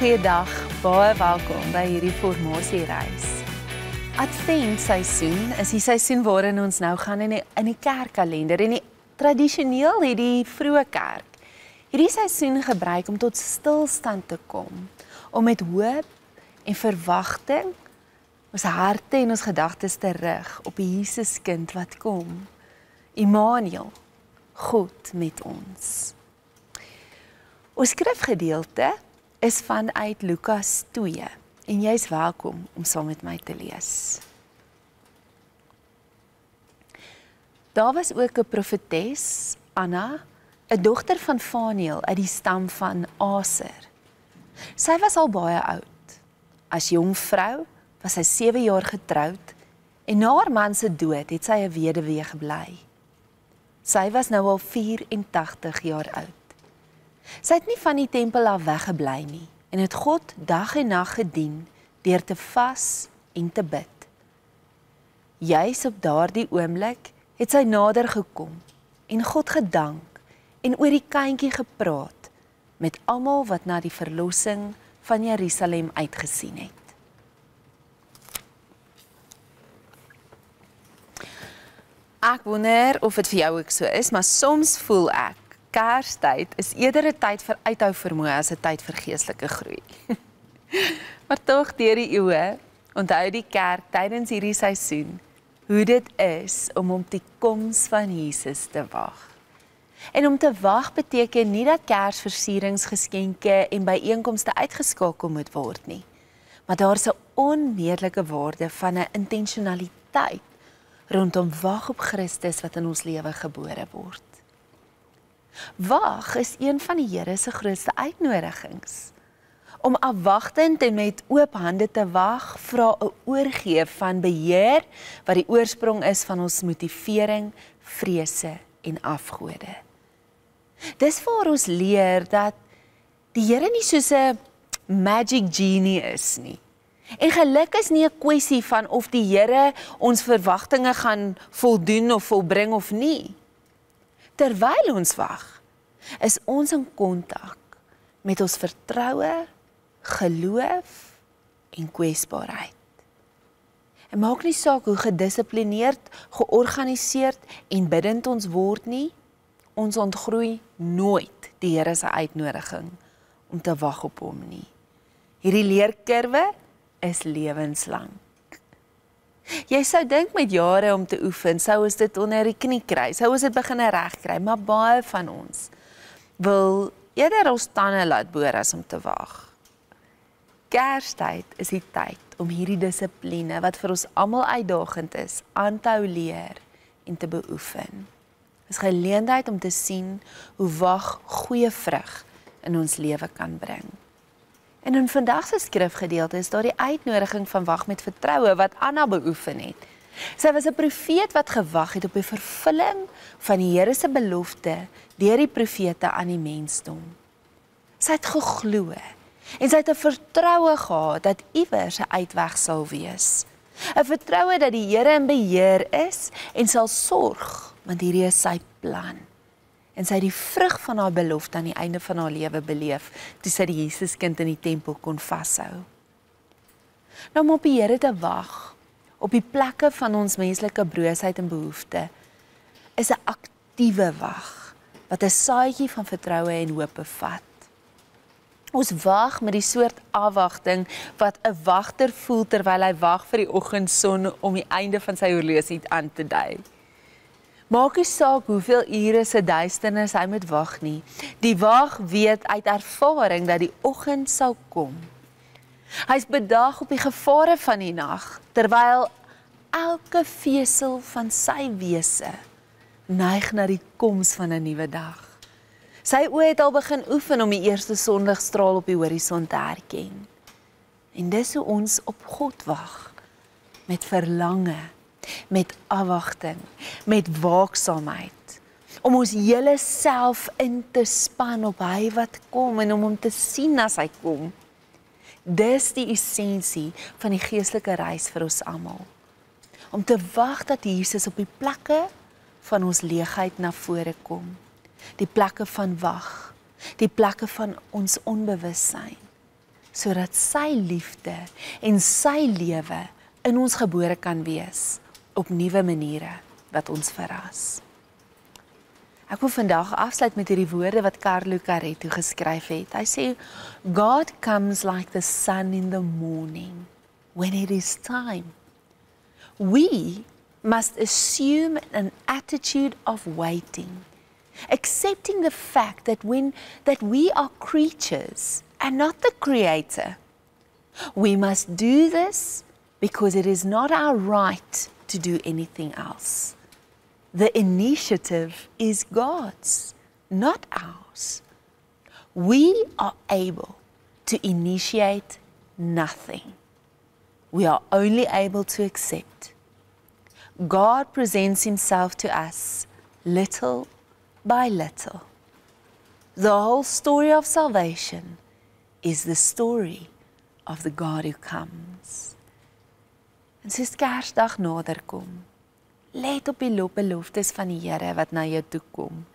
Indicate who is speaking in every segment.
Speaker 1: Goeiedag, baie welkom by hierdie formasiereis. Adventseisoen is die seisoen waarin ons nou gaan in die kerkkalender en tradisioneel het die vroeë kerk hierdie seisoen gebruik om tot stilstand te kom, om met hoop en verwagting ons harte en ons gedagtes te rig op die Jesuskind wat kom, Immanuel, God met ons. Ons skrifgedeelte is vanuit Lukas 2 en jy is welkom om saam met my te lees. Daar was ook 'n profetes, Anna, 'n dogter van Faniel uit die stam van Aser. Sy was al baie oud. As jong vrou was sy 7 jaar getroud en na haar man se dood het sy 'n weduwee gebly. Sy was nou al 84 jaar oud. Sy het nie van die tempel af weggebly nie en het God dag en nag gedien deur te vas en te bid. Juis op daardie oomblik het sy nader gekom en God gedank en oor die kindjie gepraat met almal wat na die verlossing van Jerusalem uitgesien het. Ek wonder of dit vir jou ook so is, maar soms voel ek Kerstyd is eerder 'n tyd vir uithou vermoë as 'n tyd vir geestelike groei. Maar tog deur die eeue onthou die kerk tydens hierdie seisoen hoe dit is om op die koms van Jesus te wag. En om te wag beteken nie dat Kersversieringsgeskenke en byeenkomste uitgeskakel moet word nie, maar daar's 'n onmeetlike waarde van 'n intentionaliteit rondom wag op Christus wat in ons lewe gebore word. Wag is een van die Here se grootste uitnodigings. Om afwagtend en met oop hande te wag, vra 'n oorgee van beheer wat die oorsprong is van ons motivering, vrese en afgode. Dis waar ons leer dat die Here nie soos 'n magic genie is nie. En geluk is nie 'n kwessie van of die Here ons verwagtinge gaan voldoen of volbring of nie. Terwyl ons wag, is ons in kontak met ons vertroue, geloof en kwesbaarheid. En maak nie saak hoe gedissiplineerd, georganiseerd en bidend ons word nie, ons ontgroei nooit die Here se uitnodiging om te wag op hom nie. Hierdie leerkurwe is lewenslang. Jy sou dink met jare om te oefen, sou ons dit onder die knie kry, sou ons dit begin reg kry, maar baie van ons wil eerder ons tande laat boor as om te wag. Kerstyd is die tyd om hierdie dissipline wat vir ons almal uitdagend is, aan te hou leer en te beoefen. Dit is geleentheid om te sien hoe wag goeie vrug in ons lewe kan bring. En in vandag se skrifgedeelte is daar die uitnodiging van wag met vertroue wat Anna beoefen het. Sy was 'n profeet wat gewag het op die vervulling van die Here se belofte deur die profete aan die mensdom. Sy het geglo en sy het 'n vertroue gehad dat iewers 'n uitweg sal wees. 'n Vertroue dat die Here in beheer is en sal sorg, want hierdie is sy plan. En sy het die vrug van haar belofte aan die einde van haar lewe beleef, toe sy die Jesuskind in die tempel kon vashou. Nou om op die Here te wag, op die plekke van ons menslike broosheid en behoefte, is 'n aktiewe wag, wat 'n saadjie van vertroue en hoop bevat. Ons wag met die soort afwagting wat 'n wagter voel terwyl hy wag vir die oggendson om die einde van sy horlosie aan te dui. Maak nie saak hoeveel ure se duisternis hy moet wag nie. Die wag weet uit ervaring dat die oggend sal kom. Hy is bedag op die gevare van die nag, terwyl elke vesel van sy wese neig na die koms van 'n nuwe dag. Sy oë het al begin oefen om die eerste sonligstraal op die horison te herken. En dis hoe ons op God wag, met verlange, met afwagting, met waaksaamheid, om ons hele self in te span op hy wat kom en om hom te sien as hy kom. Dis die essensie van die geestelike reis vir ons almal. Om te wag dat Jesus op die plekke van ons leegheid na vore kom. Die plekke van wag, die plekke van ons onbewussyn, sodat sy liefde en sy lewe in ons gebore kan wees op nuwe maniere wat ons verras. Ek wil vandag afsluit met hierdie woorde wat Carlo Caretto geskryf het. Hy sê, God comes like the sun in the morning, when it is time. We must assume an attitude of waiting, accepting the fact that we are creatures and not the Creator. We must do this because it is not our right to do anything else. The initiative is God's, not ours. We are able to initiate nothing. We are only able to accept. God presents Himself to us little by little. The whole story of salvation is the story of the God who comes. En soos Kersdag nader kom, let op die beloftes van die Here wat na jou toe kom.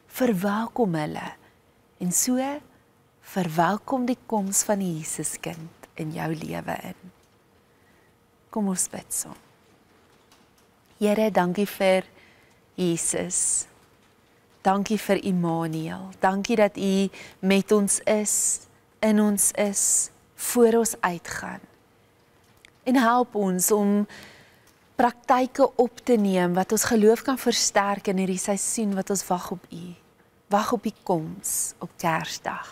Speaker 1: Verwelkom hulle en so verwelkom die koms van die Jesuskind in jou lewe in. Kom ons bid saam. Here, dankie vir Jesus. Dankie vir Immanuel. Dankie dat U met ons is, in ons is, voor ons uitgaan. En help ons om praktyke op te neem wat ons geloof kan versterk in hierdie seisoen wat ons wag op U. Wag op die koms op Kersdag.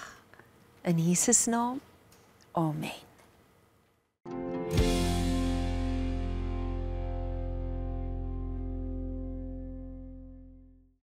Speaker 1: In Jesus naam. Amen.